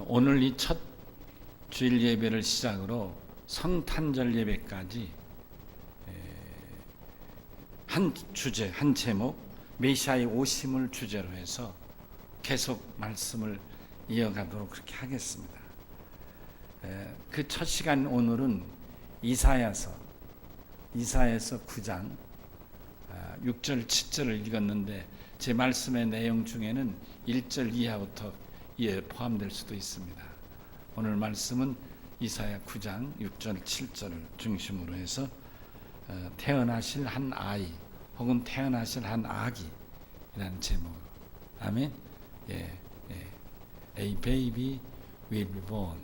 오늘 이 첫 주일 예배를 시작으로 성탄절 예배까지 한 주제, 한 제목, 메시아의 오심을 주제로 해서 계속 말씀을 이어가도록 그렇게 하겠습니다. 그 첫 시간 오늘은 이사야서 9장 6절, 7절을 읽었는데 제 말씀의 내용 중에는 1절 이하부터 포함될 수도 있습니다. 오늘 말씀은 이사야 9장 6절, 7절을 중심으로 해서 태어나실 한 아이 혹은 태어나실 한 아기라는 제목으로, 아멘. A baby will be born.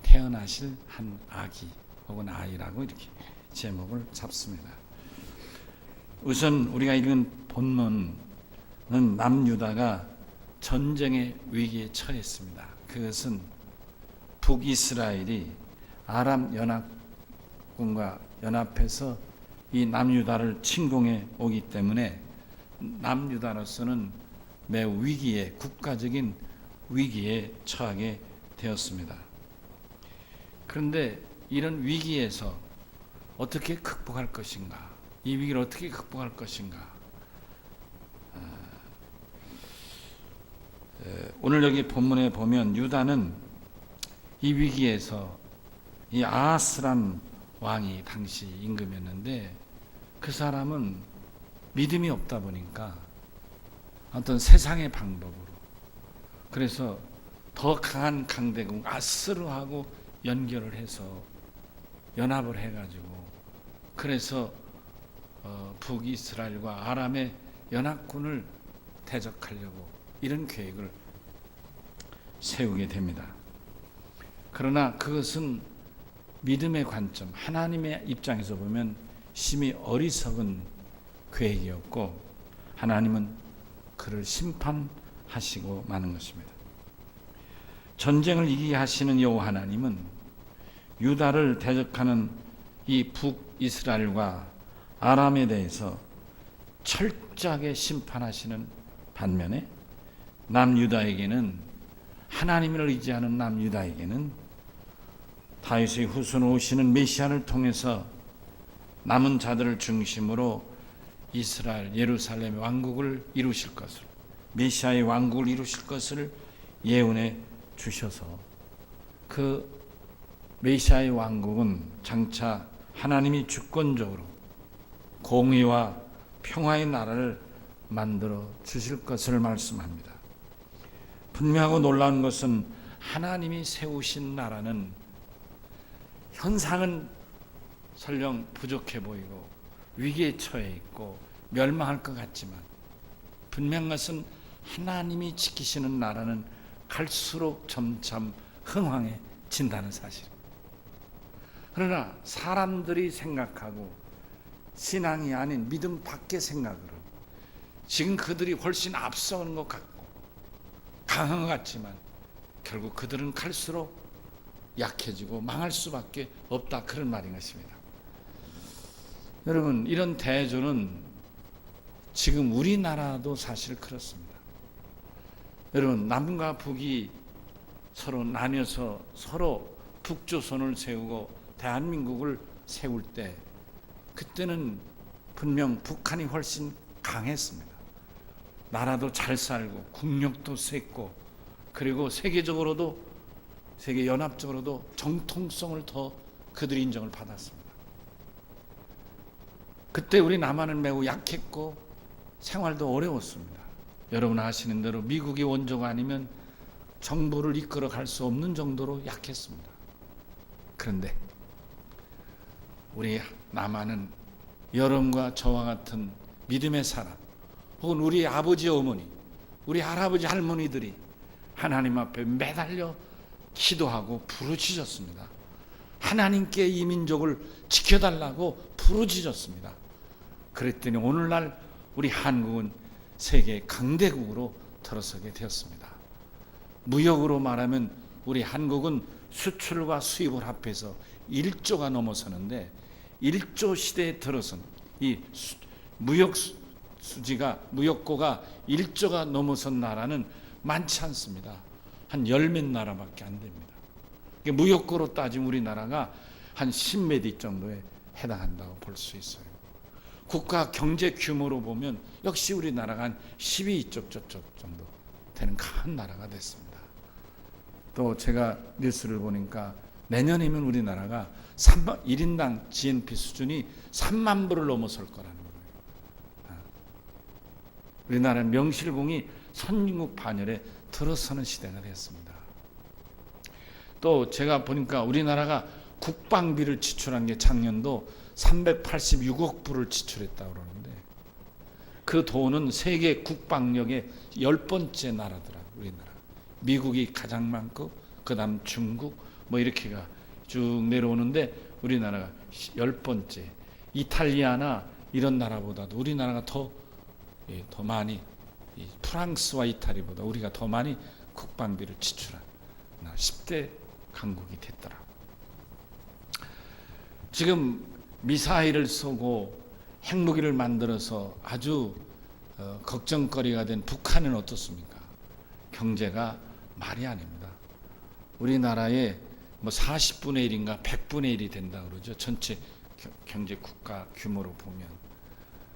태어나실 한 아기 혹은 아이라고 이렇게 제목을 잡습니다. 우선 우리가 읽은 본문은 남유다가 전쟁의 위기에 처했습니다. 그것은 북이스라엘이 아람 연합군과 연합해서 이 남유다를 침공해 오기 때문에 남유다로서는 매우 국가적인 위기에 처하게 되었습니다. 그런데 이런 위기에서 어떻게 극복할 것인가? 이 위기를 어떻게 극복할 것인가? 오늘 여기 본문에 보면 유다는 이 위기에서 이 아하스란 왕이 당시 임금이었는데 그 사람은 믿음이 없다 보니까 어떤 세상의 방법으로, 그래서 더 강한 강대국 아스르하고 연결을 해서 연합을 해가지고 그래서 북이스라엘과 아람의 연합군을 대적하려고 이런 계획을 세우게 됩니다. 그러나 그것은 믿음의 관점, 하나님의 입장에서 보면 심히 어리석은 계획이었고 하나님은 그를 심판하시고 마는 것입니다. 전쟁을 이기게 하시는 여호와 하나님은 유다를 대적하는 이 북이스라엘과 아람에 대해서 철저하게 심판하시는 반면에 남유다에게는, 하나님을 의지하는 남유다에게는 다윗의 후손으로 오시는 메시아를 통해서 남은 자들을 중심으로 이스라엘 예루살렘의 왕국을 이루실 것을, 메시아의 왕국을 이루실 것을 예언해 주셔서 그 메시아의 왕국은 장차 하나님이 주권적으로 공의와 평화의 나라를 만들어 주실 것을 말씀합니다. 분명하고 놀라운 것은 하나님이 세우신 나라는 현상은 설령 부족해 보이고 위기에 처해 있고 멸망할 것 같지만 분명한 것은 하나님이 지키시는 나라는 갈수록 점점 흥황해진다는 사실. 그러나 사람들이 생각하고 신앙이 아닌 믿음 밖의 생각으로 지금 그들이 훨씬 앞서는 것 같고 강한 것 같지만 결국 그들은 갈수록 약해지고 망할 수밖에 없다, 그런 말인 것입니다. 여러분, 이런 대조는 지금 우리나라도 사실 그렇습니다. 여러분, 남과 북이 서로 나뉘어서 서로 북조선을 세우고 대한민국을 세울 때 그때는 분명 북한이 훨씬 강했습니다. 나라도 잘 살고 국력도 셌고 그리고 세계적으로도, 세계 연합적으로도 정통성을 더 그들이 인정을 받았습니다. 그때 우리 남한은 매우 약했고 생활도 어려웠습니다. 여러분 아시는 대로 미국이 원조가 아니면 정부를 이끌어 갈 수 없는 정도로 약했습니다. 그런데 우리 남한은 여러분과 저와 같은 믿음의 사람, 혹은 우리 아버지 어머니, 우리 할아버지 할머니들이 하나님 앞에 매달려 기도하고 부르짖었습니다. 하나님께 이 민족을 지켜달라고 부르짖었습니다. 그랬더니 오늘날 우리 한국은 세계 강대국으로 들어서게 되었습니다. 무역으로 말하면 우리 한국은 수출과 수입을 합해서 1조가 넘어서는데 1조 시대에 들어선 이 무역고가 1조가 넘어선 나라는 많지 않습니다. 한 열 몇 나라밖에 안 됩니다. 무역으로 따지면 우리나라가 한 10몇 위 정도에 해당한다고 볼 수 있어요. 국가 경제 규모로 보면 역시 우리나라가 한 12위 저쪽 정도 되는 큰 나라가 됐습니다. 또 제가 뉴스를 보니까 내년이면 우리나라가 1인당 GNP 수준이 3만 불을 넘어설 거라는 거예요. 우리나라는 명실공히 선진국 반열에 들어서는 시대가 됐습니다. 또 제가 보니까 우리나라가 국방비를 지출한 게 작년도 386억 불을 지출했다고 그러는데 그 돈은 세계 국방력의 10번째 나라더라고요. 우리나라. 미국이 가장 많고 그 다음 중국 뭐 이렇게가 쭉 내려오는데 우리나라가 10번째. 이탈리아나 이런 나라보다도 우리나라가 더 많이 프랑스와 이탈리아보다 우리가 더 많이 국방비를 지출한 10대 강국이 됐더라. 지금 미사일을 쏘고 핵무기를 만들어서 아주 걱정거리가 된 북한은 어떻습니까? 경제가 말이 아닙니다. 우리나라의 뭐 40분의 1인가 100분의 1이 된다 그러죠. 전체 경제 국가 규모로 보면.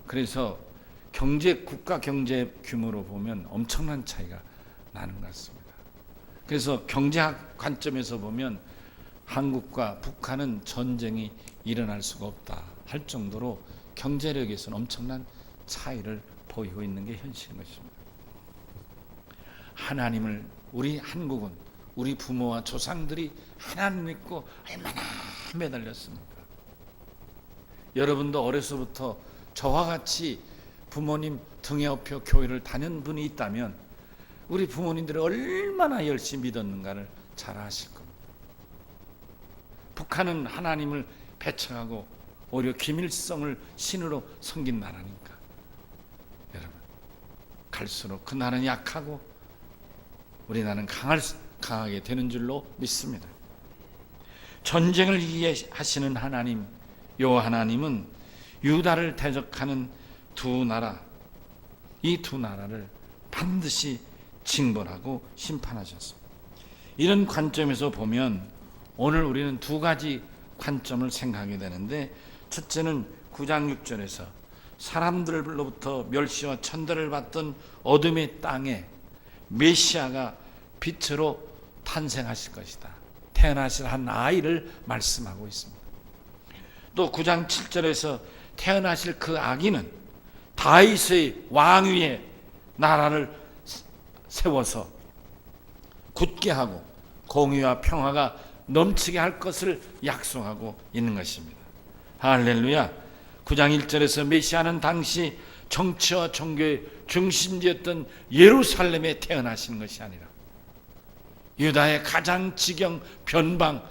그래서 국가 경제 규모로 보면 엄청난 차이가 나는 것 같습니다. 그래서 경제학 관점에서 보면 한국과 북한은 전쟁이 일어날 수가 없다 할 정도로 경제력에서는 엄청난 차이를 보이고 있는 게 현실인 것입니다. 하나님을 우리 한국은 우리 부모와 조상들이 하나님 믿고 얼마나 매달렸습니까? 여러분도 어려서부터 저와 같이 부모님 등에 업혀 교회를 다닌 분이 있다면 우리 부모님들이 얼마나 열심히 믿었는가를 잘 아실 겁니다. 북한은 하나님을 배척하고 오히려 김일성을 신으로 섬긴 나라니까. 여러분, 갈수록 그 나라는 약하고 우리나라는 강하게 되는 줄로 믿습니다. 전쟁을 이기게 하시는 하나님, 요 하나님은 유다를 대적하는 두 나라, 이 두 나라를 반드시 징벌하고 심판하셨습니다. 이런 관점에서 보면 오늘 우리는 두 가지 관점을 생각하게 되는데, 첫째는 9장 6절에서 사람들로부터 멸시와 천대를 받던 어둠의 땅에 메시아가 빛으로 탄생하실 것이다. 태어나실 한 아이를 말씀하고 있습니다. 또 9장 7절에서 태어나실 그 아기는 다윗의 왕위의 나라를 세워서 굳게 하고 공의와 평화가 넘치게 할 것을 약속하고 있는 것입니다. 할렐루야. 9장 1절에서 메시아는 당시 정치와 종교의 중심지였던 예루살렘에 태어나시는 것이 아니라 유다의 가장 지경 변방,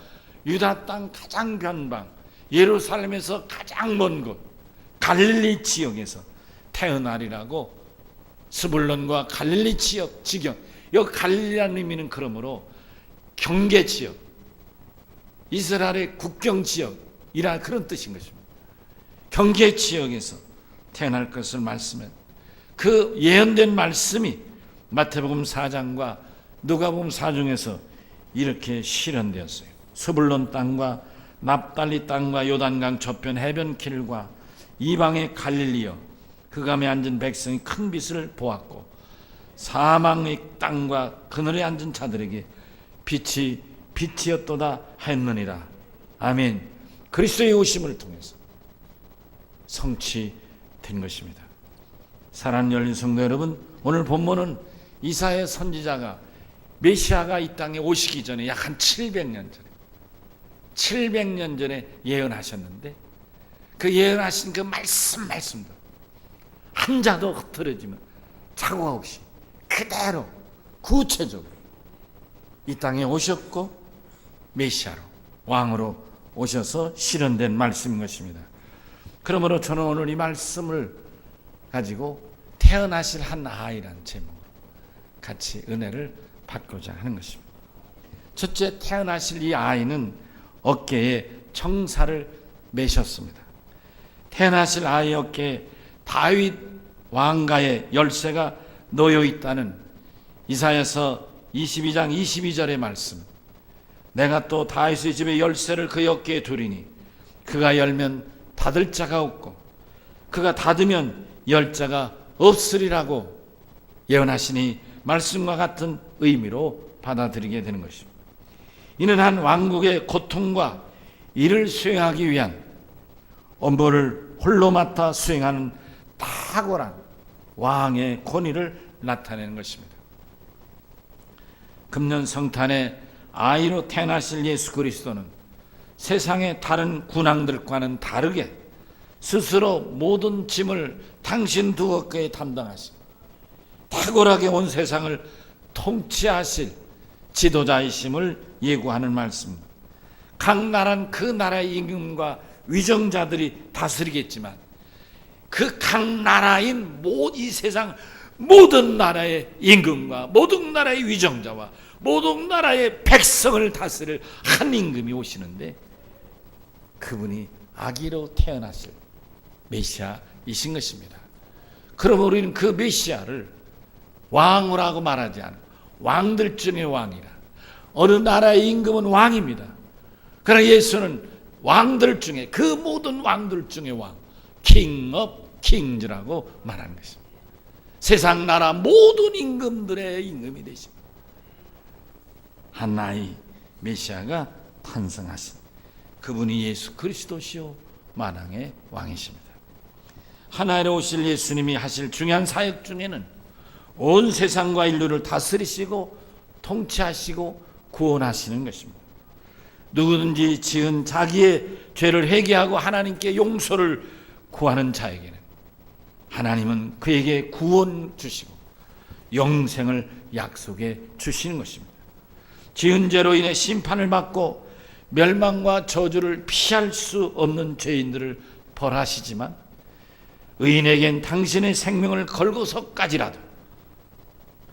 유다 땅 가장 변방, 예루살렘에서 가장 먼 곳 갈릴리 지역에서 태어나리라고 스불론과 갈릴리 지역 지경, 여기 갈릴리라는 의미는 그러므로 경계 지역, 이스라엘의 국경 지역이라 그런 뜻인 것입니다. 경계 지역에서 태어날 것을 말씀해 그 예언된 말씀이 마태복음 4장과 누가복음 4장에서 이렇게 실현되었어요. 스불론 땅과 납달리 땅과 요단강 저편 해변길과 이방의 갈릴리여 그감에 앉은 백성이 큰 빛을 보았고 사망의 땅과 그늘에 앉은 자들에게 빛이 빛이었도다 했느니라. 아멘. 그리스도의 오심을 통해서 성취된 것입니다. 사랑하는 열린 성도 여러분, 오늘 본문은 이사야 선지자가 메시아가 이 땅에 오시기 전에 약 한 700년 전에 예언하셨는데 그 예언하신 그 말씀도 한 자도 흐트러지면 착오가 없이 그대로 구체적으로 이 땅에 오셨고 메시아로 왕으로 오셔서 실현된 말씀인 것입니다. 그러므로 저는 오늘 이 말씀을 가지고 태어나실 한 아이란 제목으로 같이 은혜를 받고자 하는 것입니다. 첫째, 태어나실 이 아이는 어깨에 청사를 매셨습니다. 태어나실 아이 어깨에 다윗 왕가의 열쇠가 놓여 있다는 이사야서 22장 22절의 말씀. 내가 또 다윗의 집의 열쇠를 그의 어깨에 두리니 그가 열면 닫을 자가 없고 그가 닫으면 열 자가 없으리라고 예언하시니 말씀과 같은 의미로 받아들이게 되는 것입니다. 이는 한 왕국의 고통과 이를 수행하기 위한 업무를 홀로 맡아 수행하는 탁월한 왕의 권위를 나타내는 것입니다. 금년 성탄에 아이로 태어나실 예수 그리스도는 세상의 다른 군왕들과는 다르게 스스로 모든 짐을 당신 두 어깨에 담당하시고 탁월하게 온 세상을 통치하실 지도자이심을 예고하는 말씀입니다. 각 나라는 그 나라의 임금과 위정자들이 다스리겠지만 그 각 나라인 이 세상 모든 나라의 임금과 모든 나라의 위정자와 모든 나라의 백성을 다스릴 한 임금이 오시는데 그분이 아기로 태어나실 메시아이신 것입니다. 그럼 우리는 그 메시아를 왕이라고 말하지 않고 왕들 중의 왕이라. 어느 나라의 임금은 왕입니다. 그러나 예수는 왕들 중에 그 모든 왕들 중의 왕, 킹 오브 킹즈라고 말하는 것입니다. 세상 나라 모든 임금들의 임금이 되십니다. 한나의 메시아가 탄생하신 그분이 예수 그리스도시요 만왕의 왕이십니다. 하나님으로 오실 예수님이 하실 중요한 사역 중에는 온 세상과 인류를 다스리시고 통치하시고 구원하시는 것입니다. 누구든지 지은 자기의 죄를 회개하고 하나님께 용서를 구하는 자에게는 하나님은 그에게 구원 주시고 영생을 약속해 주시는 것입니다. 지은 죄로 인해 심판을 받고 멸망과 저주를 피할 수 없는 죄인들을 벌하시지만 의인에겐 당신의 생명을 걸고서까지라도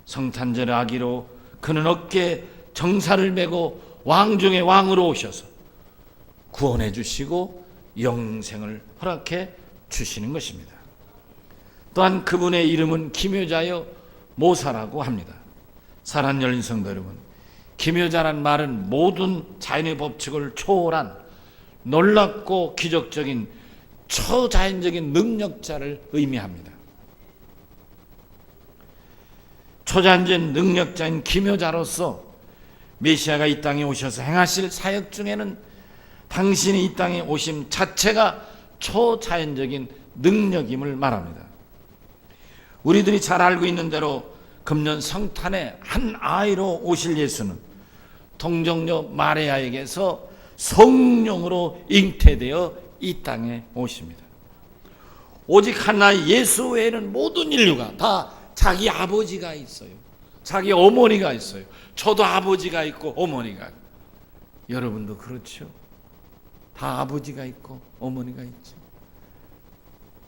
성탄절 아기로 그는 어깨에 정사를 메고 왕 중의 왕으로 오셔서 구원해 주시고 영생을 허락해 주시는 것입니다. 또한 그분의 이름은 기묘자여 모사라고 합니다. 사랑하는 열린 성도 여러분, 기묘자란 말은 모든 자연의 법칙을 초월한 놀랍고 기적적인 초자연적인 능력자를 의미합니다. 초자연적인 능력자인 기묘자로서 메시아가 이 땅에 오셔서 행하실 사역 중에는 당신이 이 땅에 오심 자체가 초자연적인 능력임을 말합니다. 우리들이 잘 알고 있는 대로 금년 성탄에 한 아이로 오실 예수는 동정녀 마리아에게서 성령으로 잉태되어 이 땅에 오십니다. 오직 하나의 예수 외에는 모든 인류가 다 자기 아버지가 있어요. 자기 어머니가 있어요. 저도 아버지가 있고 어머니가 있고. 여러분도 그렇죠? 다 아버지가 있고 어머니가 있죠.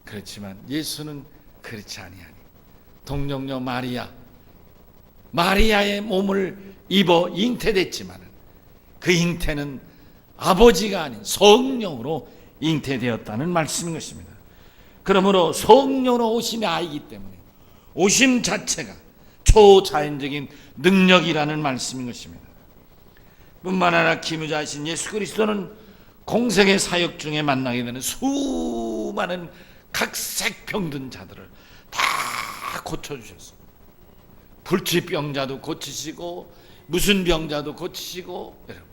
그렇지만 예수는 그렇지 아니하니 동정녀 마리아의 몸을 입어 잉태됐지만 그 잉태는 아버지가 아닌 성령으로 잉태되었다는 말씀인 것입니다. 그러므로 성령으로 오심의 아이기 때문에 오심 자체가 초자연적인 능력이라는 말씀인 것입니다. 뿐만 아니라 기묘자이신 예수 그리스도는 공생의 사역 중에 만나게 되는 수많은 각색 병든 자들을 다 고쳐주셨습니다. 불치병자도 고치시고 무슨 병자도 고치시고, 여러분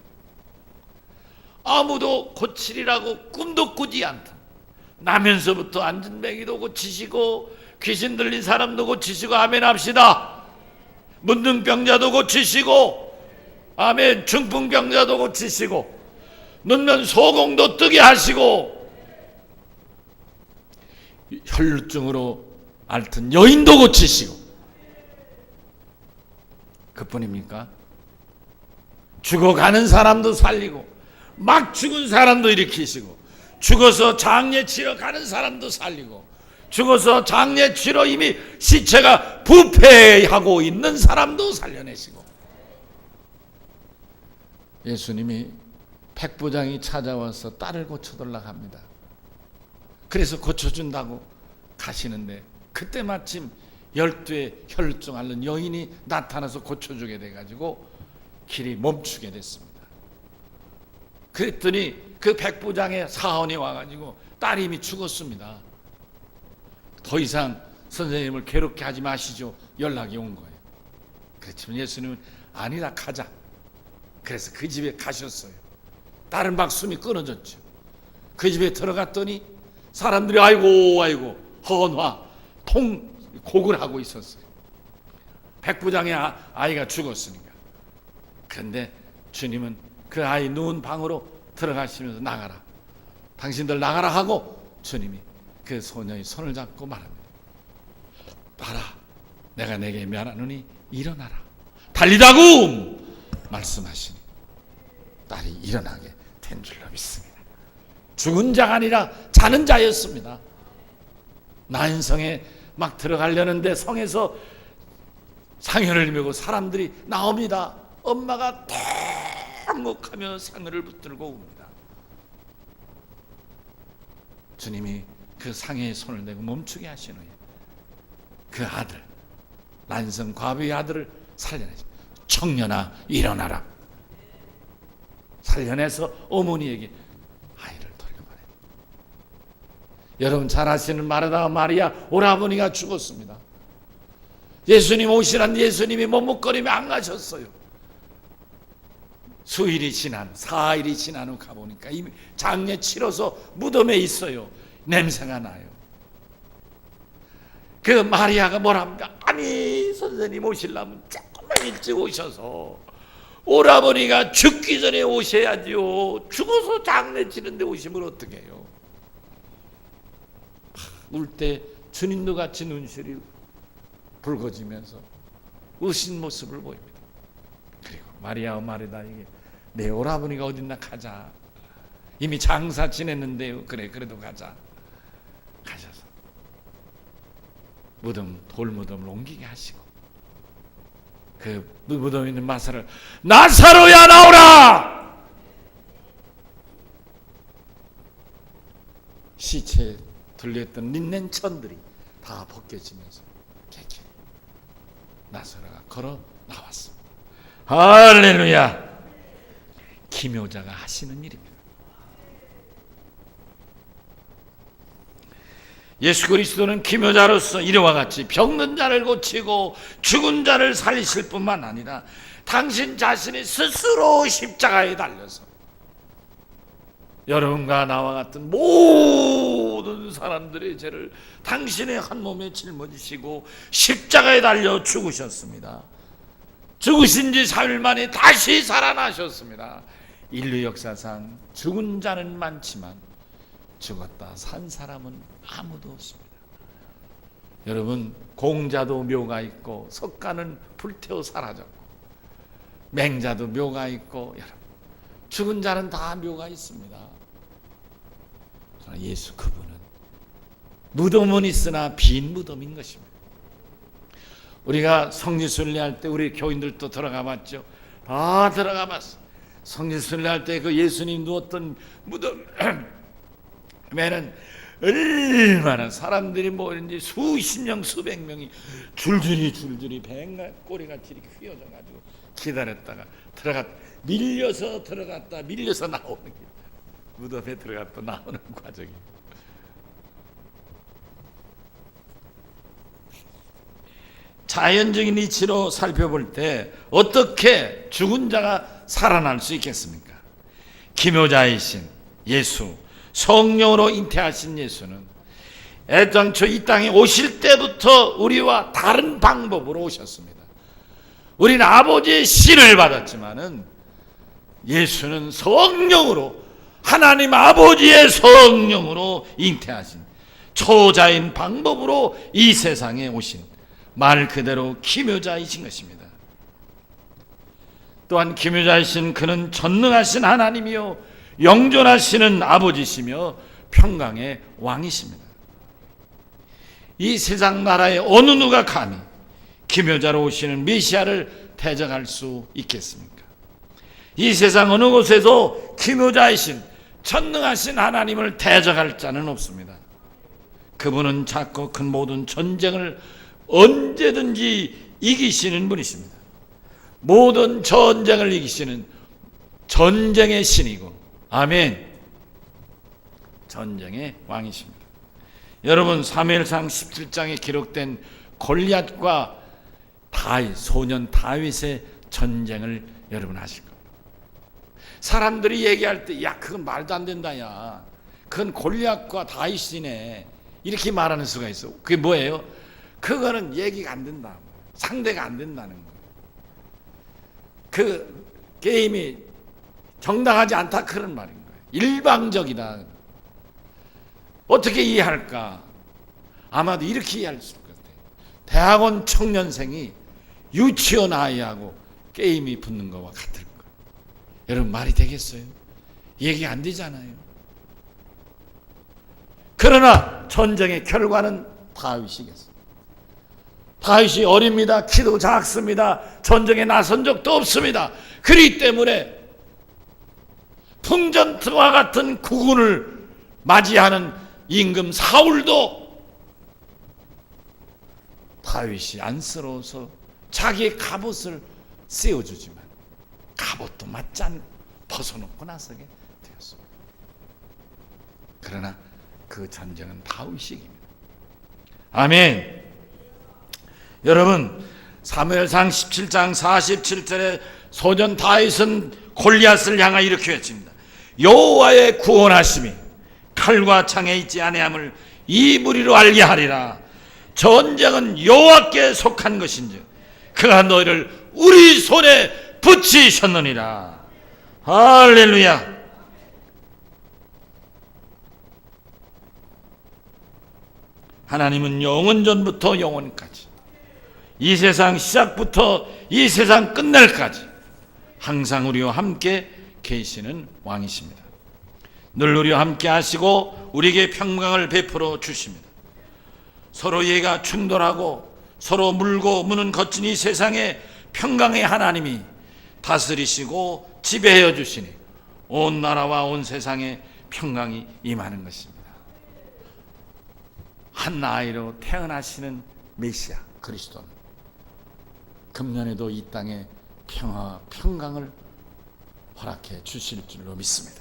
아무도 고치리라고 꿈도 꾸지 않던 나면서부터 앉은뱅이도 고치시고 귀신 들린 사람도 고치시고, 아멘 합시다. 문둥병자도 고치시고, 아멘, 중풍병자도 고치시고, 눈면 소공도 뜨게 하시고, 혈루증으로 앓던 여인도 고치시고. 그뿐입니까? 죽어가는 사람도 살리고 막 죽은 사람도 일으키시고, 죽어서 장례 치러 가는 사람도 살리고, 죽어서 장례 치러 이미 시체가 부패하고 있는 사람도 살려내시고. 예수님이 백부장이 찾아와서 딸을 고쳐달라고 합니다. 그래서 고쳐준다고 가시는데 그때 마침 12의 혈루증 앓는 여인이 나타나서 고쳐주게 돼가지고 길이 멈추게 됐습니다. 그랬더니 그 백부장의 사원이 와가지고 딸이 이미 죽었습니다. 더 이상 선생님을 괴롭게 하지 마시죠. 연락이 온 거예요. 그렇지만 예수님은 아니라 가자. 그래서 그 집에 가셨어요. 딸은 막 숨이 끊어졌죠. 그 집에 들어갔더니 사람들이 아이고 헌화 곡을 하고 있었어요. 백부장의 아이가 죽었으니까. 그런데 주님은 그 아이 누운 방으로 들어가시면서 나가라, 당신들 나가라 하고 주님이 그 소녀의 손을 잡고 말합니다. 봐라, 내가 내게 명하노니 일어나라. 달리다구 말씀하시니 딸이 일어나게 된 줄로 믿습니다. 죽은 자가 아니라 자는 자였습니다. 난성에 막 들어가려는데 성에서 상여를 메고 사람들이 나옵니다. 엄마가 떼먹하며 상여를 붙들고 옵니다. 주님이 그 상여의 손을 내고 멈추게 하신 후에 그 아들, 난성 과부의 아들을 살려내십니다. 청년아 일어나라. 살려내서 어머니에게 아이를 돌려보내. 여러분 잘 아시는 마르다 마리아 오라버니가 죽었습니다. 예수님 오시라는데 예수님이 머뭇거리며 안 가셨어요. 수일이 지난 4일이 지난 후 가보니까 이미 장례 치러서 무덤에 있어요. 냄새가 나요. 그 마리아가 뭐랍니까? 아니 선생님 오시려면 조금만 일찍 오셔서 오라버니가 죽기 전에 오셔야지요. 죽어서 장례 치는데 오시면 어떻게 해요? 울 때 주님도 같이 눈시울이 붉어지면서 우신 모습을 보입니다. 그리고 마리아와 마르다에게 내 오라버니가 어딨나 가자. 이미 장사 지냈는데요. 그래 그래도 가자. 가셔서 무덤 돌무덤을 옮기게 하시고 그 무덤에 있는 마사를 나사로야 나오라. 시체에 들려있던 린넨 천들이 다 벗겨지면서 개개 나사로가 걸어 나왔습니다. 할렐루야. 기묘자가 하시는 일입니다. 예수 그리스도는 기묘자로서 이와 같이 병든 자를 고치고 죽은 자를 살리실 뿐만 아니라 당신 자신이 스스로 십자가에 달려서 여러분과 나와 같은 모든 사람들의 죄를 당신의 한 몸에 짊어지시고 십자가에 달려 죽으셨습니다. 죽으신 지 3일 만에 다시 살아나셨습니다. 인류 역사상 죽은 자는 많지만 죽었다 산 사람은 아무도 없습니다. 여러분 공자도 묘가 있고 석가는 불태워 사라졌고 맹자도 묘가 있고 여러분 죽은 자는 다 묘가 있습니다. 그러나 예수 그분은 무덤은 있으나 빈 무덤인 것입니다. 우리가 성지순례 할 때 우리 교인들도 들어가 봤죠. 다 들어가 봤어. 성지순례 할 때 그 예수님 누웠던 무덤에는 얼마나 사람들이 뭐인지 수십 명 수백 명이 줄줄이 뱅가 꼬리같이 이렇게 휘어져가지고 기다렸다가 밀려서 들어갔다 밀려서 나오는 게 무덤에 들어갔다 나오는 과정이에요. 자연적인 이치로 살펴볼 때 어떻게 죽은 자가 살아날 수 있겠습니까? 기묘자이신 예수, 성령으로 잉태하신 예수는 애당초 이 땅에 오실 때부터 우리와 다른 방법으로 오셨습니다. 우리는 아버지의 씨를 받았지만은 예수는 성령으로 하나님 아버지의 성령으로 잉태하신 초자인 방법으로 이 세상에 오신 말 그대로 기묘자이신 것입니다. 또한 기묘자이신 그는 전능하신 하나님이요 영존하시는 아버지시며 평강의 왕이십니다. 이 세상 나라의 어느 누가 감히 기묘자로 오시는 메시아를 대적할 수 있겠습니까? 이 세상 어느 곳에도 기묘자이신 전능하신 하나님을 대적할 자는 없습니다. 그분은 작고 큰 모든 전쟁을 언제든지 이기시는 분이십니다. 모든 전쟁을 이기시는 전쟁의 신이고, 아멘, 전쟁의 왕이십니다. 여러분, 사무엘상 17장에 기록된 골리앗과 다윗, 소년 다윗의 전쟁을 여러분 아실 겁니다. 사람들이 얘기할 때, 야, 그건 말도 안 된다, 야, 그건 골리앗과 다윗이네, 이렇게 말하는 수가 있어. 그게 뭐예요? 그거는 얘기가 안 된다, 상대가 안 된다는 거예요. 그 게임이 정당하지 않다, 그런 말인 거예요. 일방적이다. 어떻게 이해할까? 아마도 이렇게 이해할 수 있을 것 같아요. 대학원 청년생이 유치원 아이하고 게임이 붙는 것과 같을 거예요. 여러분, 말이 되겠어요? 얘기 안 되잖아요. 그러나 전쟁의 결과는 다윗이겠어요. 다윗이 어립니다. 키도 작습니다. 전쟁에 나선 적도 없습니다. 그렇기 때문에 풍전트와 같은 국군을 맞이하는 임금 사울도 다윗이 안쓰러워서 자기의 갑옷을 씌워주지만 갑옷도 맞지 않고 벗어놓고 나서게 되었습니다. 그러나 그 전쟁은 다윗이 이깁니다. 아멘. 여러분, 사무엘상 17장 47절에 소년 다윗은 골리앗을 향하여 이렇게 외칩니다. 여호와의 구원하심이 칼과 창에 있지 아니함을 이 무리로 알게 하리라. 전쟁은 여호와께 속한 것인즉 그가 너희를 우리 손에 붙이셨느니라. 할렐루야. 하나님은 영원 전부터 영원까지, 이 세상 시작부터 이 세상 끝날까지 항상 우리와 함께 계시는 왕이십니다. 늘 우리와 함께 하시고 우리에게 평강을 베풀어 주십니다. 서로 이해가 충돌하고 서로 물고 무는 거친 이 세상에 평강의 하나님이 다스리시고 지배하여 주시니 온 나라와 온 세상에 평강이 임하는 것입니다. 한 아이로 태어나시는 메시아 그리스도는 금년에도 이 땅에 평화와 평강을 허락해 주실 줄로 믿습니다.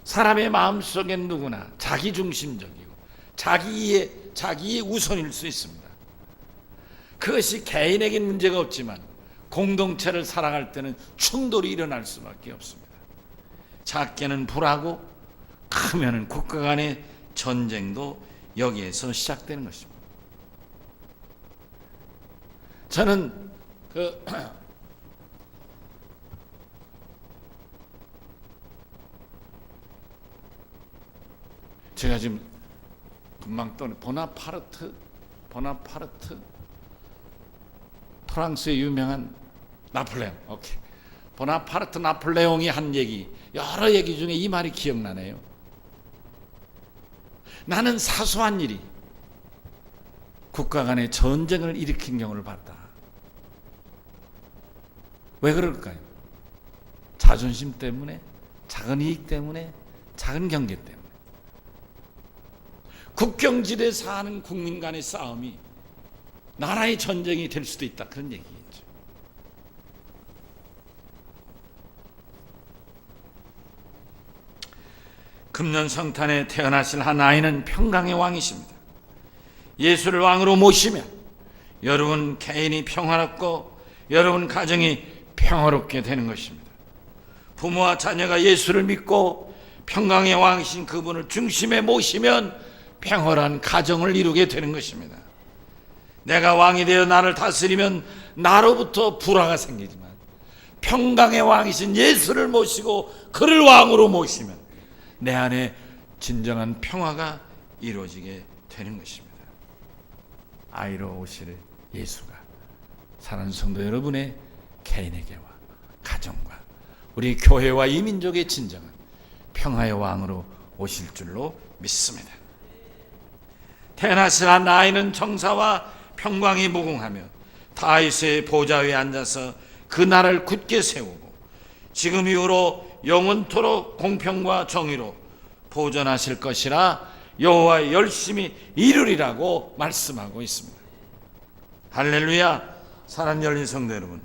사람의 마음속엔 누구나 자기중심적이고 자기의 우선일 수 있습니다. 그것이 개인에겐 문제가 없지만 공동체를 살아갈 때는 충돌이 일어날 수밖에 없습니다. 작게는 불하고 크면은 국가 간의 전쟁도 여기에서 시작되는 것입니다. 저는 제가 지금 금방 떠는 보나파르트 프랑스의 유명한 나폴레옹. 오케이. 보나파르트 나폴레옹이 한 얘기, 여러 얘기 중에 이 말이 기억나네요. 나는 사소한 일이 국가 간의 전쟁을 일으킨 경우를 봤다. 왜 그럴까요? 자존심 때문에, 작은 이익 때문에, 작은 경계 때문에. 국경지대에 사는 국민 간의 싸움이 나라의 전쟁이 될 수도 있다, 그런 얘기겠죠. 금년 성탄에 태어나실 한 아이는 평강의 왕이십니다. 예수를 왕으로 모시면 여러분 개인이 평화롭고 여러분 가정이 평화롭게 되는 것입니다. 부모와 자녀가 예수를 믿고 평강의 왕이신 그분을 중심에 모시면 평화로운 가정을 이루게 되는 것입니다. 내가 왕이 되어 나를 다스리면 나로부터 불화가 생기지만 평강의 왕이신 예수를 모시고 그를 왕으로 모시면 내 안에 진정한 평화가 이루어지게 되는 것입니다. 아이로 오실 예수가 사랑하는 성도 여러분의 개인에게와 가정과 우리 교회와 이 민족의 진정한 평화의 왕으로 오실 줄로 믿습니다. 태어나실 한 아이는 정사와 평강이 무궁하며 다윗의 보좌 위에 앉아서 그 나라를 굳게 세우고 지금 이후로 영원토록 공평과 정의로 보존하실 것이라 여호와 열심히 이루리라고 말씀하고 있습니다. 할렐루야. 사랑 열린 성도 여러분,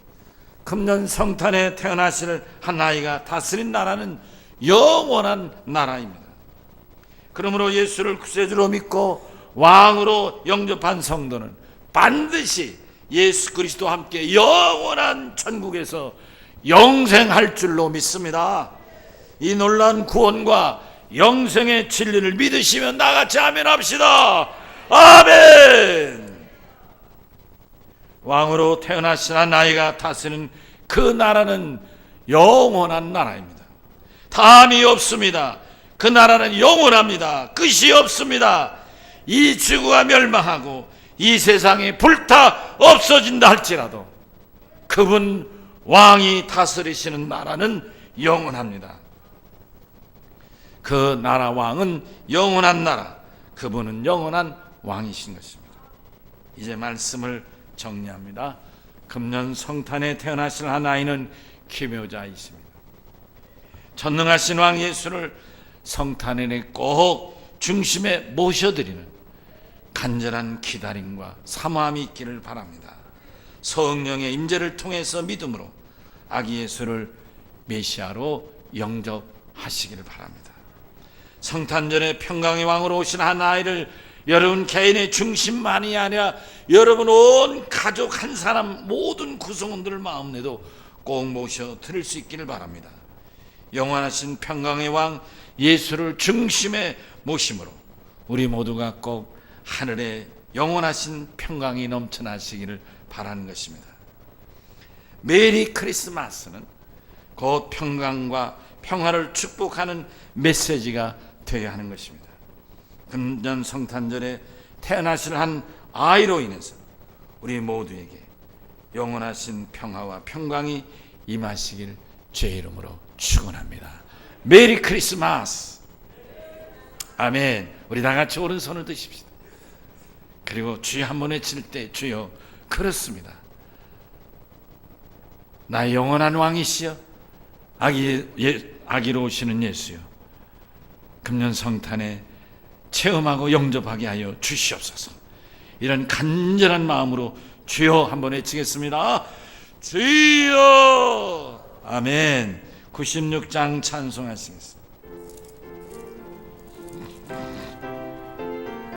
금년 성탄에 태어나실 한 아이가 다스린 나라는 영원한 나라입니다. 그러므로 예수를 구세주로 믿고 왕으로 영접한 성도는 반드시 예수 그리스도와 함께 영원한 천국에서 영생할 줄로 믿습니다. 이 놀라운 구원과 영생의 진리를 믿으시면 나같이 아멘 합시다. 아멘. 왕으로 태어나신 한 아이가 다스리는 그 나라는 영원한 나라입니다. 다함이 없습니다. 그 나라는 영원합니다. 끝이 없습니다. 이 지구가 멸망하고 이 세상이 불타 없어진다 할지라도 그분 왕이 다스리시는 나라는 영원합니다. 그 나라 왕은 영원한 나라, 그분은 영원한 왕이신 것입니다. 이제 말씀을 정리합니다. 금년 성탄에 태어나실 한 아이는 기묘자이십니다. 전능하신 왕 예수를 성탄에 꼭 중심에 모셔드리는 간절한 기다림과 사모함이 있기를 바랍니다. 성령의 임재를 통해서 믿음으로 아기 예수를 메시아로 영접하시기를 바랍니다. 성탄절에 평강의 왕으로 오신 한 아이를 여러분 개인의 중심만이 아니라 여러분 온 가족 한 사람 모든 구성원들 마음에도 꼭 모셔 드릴 수 있기를 바랍니다. 영원하신 평강의 왕 예수를 중심에 모심으로 우리 모두가 꼭 하늘에 영원하신 평강이 넘쳐나시기를 바라는 것입니다. 메리 크리스마스는 곧 평강과 평화를 축복하는 메시지가 되어야 하는 것입니다. 금년 성탄절에 태어나실 한 아이로 인해서 우리 모두에게 영원하신 평화와 평강이 임하시길 주의 이름으로 축원합니다. 메리 크리스마스. 아멘. 우리 다 같이 오른손을 드십시다. 그리고 주여 한번 외칠 때 주여 그렇습니다. 나의 영원한 왕이시여 아기로 오시는 예수여 금년 성탄에 체험하고 영접하게 하여 주시옵소서. 이런 간절한 마음으로 주여 한번 외치겠습니다. 주여. 아멘. 96장 찬송하시겠습니다.